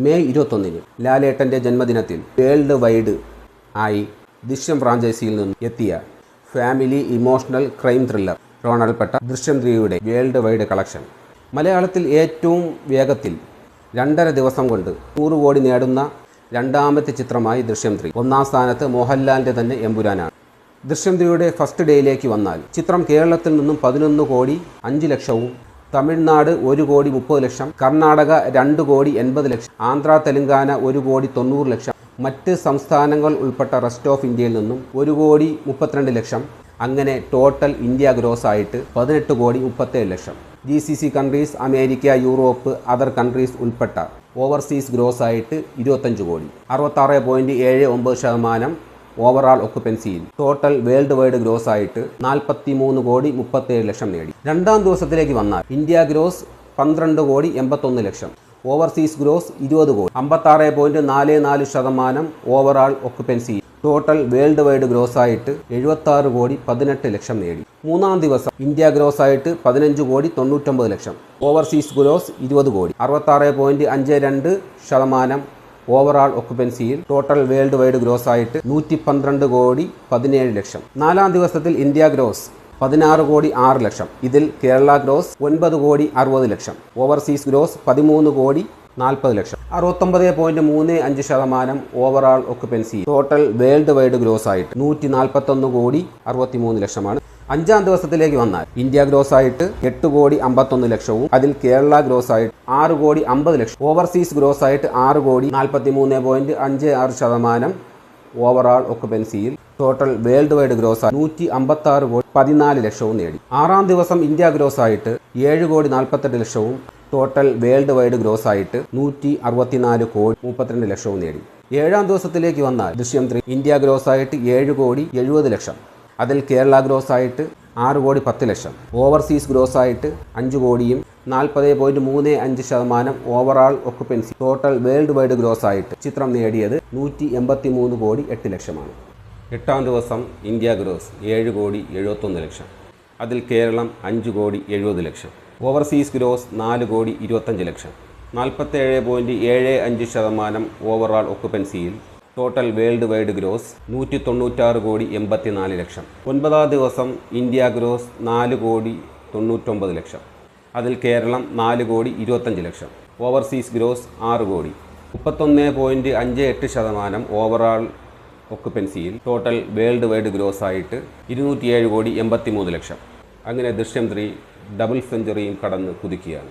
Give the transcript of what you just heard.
May 21-ന് ലാലേട്ടൻ്റെ ജന്മദിനത്തിൽ world wide ആയി ദൃശ്യം ഫ്രാഞ്ചൈസിയിൽ നിന്നും എത്തിയ ഫാമിലി ഇമോഷണൽ ക്രൈം ത്രില്ലർ റോണൽപ്പെട്ട ദൃശ്യം 3യുടെ വേൾഡ് വൈഡ് കളക്ഷൻ മലയാളത്തിൽ ഏറ്റവും വേഗത്തിൽ 2.5 ദിവസം കൊണ്ട് 100 കോടി നേടുന്ന രണ്ടാമത്തെ ചിത്രമായി ദൃശ്യം 3. ഒന്നാം സ്ഥാനത്ത് മോഹൻലാലിൻ്റെ തന്നെ എമ്പുരാനാണ്. ദൃശ്യം 3യുടെ ഫസ്റ്റ് ഡേയിലേക്ക് വന്നാൽ ചിത്രം കേരളത്തിൽ നിന്നും 11 കോടി 5 ലക്ഷവും, തമിഴ്നാട് 1 കോടി 30 ലക്ഷം, കർണാടക 2 കോടി 80 ലക്ഷം, ആന്ധ്ര തെലങ്കാന 1 കോടി 90 ലക്ഷം, മറ്റ് സംസ്ഥാനങ്ങൾ ഉൾപ്പെട്ട റെസ്റ്റ് ഓഫ് ഇന്ത്യയിൽ നിന്നും 1 കോടി 32 ലക്ഷം, അങ്ങനെ ടോട്ടൽ ഇന്ത്യ ഗ്രോസ് ആയിട്ട് 18 crore 37 lakh. GCC countries, America, Europe, other countries ഉൾപ്പെട്ട ഓവർസീസ് ഗ്രോസ് ആയിട്ട് 25 കോടി. 66.79% ഓവറാൾ ഒക്കുപ്പൻസിയിൽ ടോട്ടൽ വേൾഡ് വൈഡ് ഗ്രോസ് ആയിട്ട് 43 കോടി 37 ലക്ഷം നേടി. രണ്ടാം ദിവസത്തിലേക്ക് വന്നാൽ ഇന്ത്യ ഗ്രോസ് 12 കോടി 81 ലക്ഷം, ഓവർസീസ് ഗ്രോസ് 20 കോടി, 56.44% overall occupancy total world wide gross ആയിട്ട് 76 കോടി 18 ലക്ഷം നേടി. മൂന്നാം ദിവസം ഇന്ത്യ ഗ്രോസ് ആയിട്ട് 15 കോടി 99 ലക്ഷം, ഓവർസീസ് ഗ്രോസ് 20 കോടി, 66.52% ഓവറാൾ ഒക്കുപ്പൻസിയിൽ ടോട്ടൽ വേൾഡ് വൈഡ് ഗ്രോസ് ആയിട്ട് 112 കോടി 17 ലക്ഷം. നാലാം ദിവസത്തിൽ ഇന്ത്യ ഗ്രോസ് 16 കോടി 6 ലക്ഷം, ഇതിൽ കേരള ഗ്രോസ് 9 കോടി 60 ലക്ഷം, ഓവർസീസ് ഗ്രോസ് 13 കോടി 40 ലക്ഷം, 69.35% overall occupancy total world wide gross ആയിട്ട് 141 കോടി 63 ലക്ഷമാണ്. അഞ്ചാം ദിവസത്തിലേക്ക് വന്നാൽ ഇന്ത്യ ഗ്രോസ് ആയിട്ട് 8 കോടി 51 ലക്ഷവും, അതിൽ കേരള ഗ്രോസ് ആയിട്ട് 6 കോടി 50 ലക്ഷം, ഓവർസീസ് ഗ്രോസ് ആയിട്ട് 6 കോടി 43.56% ഓവറാൾ ഒക്കുപ്പൻസിയിൽ ടോട്ടൽ വേൾഡ് വൈഡ് ഗ്രോസ് ആയി 156 കോടി 14 ലക്ഷവും നേടി. ആറാം ദിവസം ഇന്ത്യ ഗ്രോസ് ആയിട്ട് 7 കോടി 48 ലക്ഷവും, ടോട്ടൽ വേൾഡ് വൈഡ് ഗ്രോസ് ആയിട്ട് 164 കോടി 32 ലക്ഷവും നേടി. ഏഴാം ദിവസത്തിലേക്ക് വന്നാൽ ദൃശ്യം 3 ഇന്ത്യ ഗ്രോസ് ആയിട്ട് 7 കോടി 70 ലക്ഷം, അതിൽ കേരള ഗ്രോസ് ആയിട്ട് 6 കോടി 10 ലക്ഷം, ഓവർസീസ് ഗ്രോസ് ആയിട്ട് 5 കോടിയും 40.35% overall occupancy total world wide gross ആയിട്ട് ചിത്രം നേടിയത് 183 കോടി 8 ലക്ഷമാണ്. എട്ടാം ദിവസം ഇന്ത്യ ഗ്രോസ് 7 കോടി 71 ലക്ഷം, അതിൽ കേരളം 5 കോടി 70 ലക്ഷം, overseas gross 4 crore 25 lakh, 47.75% overall ഒക്കുപ്പൻസിയിൽ total world wide gross 196 crore 84 ലക്ഷം. ഒൻപതാം ദിവസം ഇന്ത്യ ഗ്രോസ് 4 കോടി 99 ലക്ഷം, അതിൽ കേരളം 4 കോടി 25 ലക്ഷം, ഓവർസീസ് ഗ്രോസ് 6 കോടി, 31.58% ഓവറാൾ ഒക്കുപ്പൻസിയിൽ ടോട്ടൽ വേൾഡ് വൈഡ് ഗ്രോസ് ആയിട്ട് 207 കോടി 83 ലക്ഷം. അങ്ങനെ ദൃശ്യം 3 ഡബിൾ സെഞ്ചുറിയും കടന്ന് കുതിക്കുകയാണ്.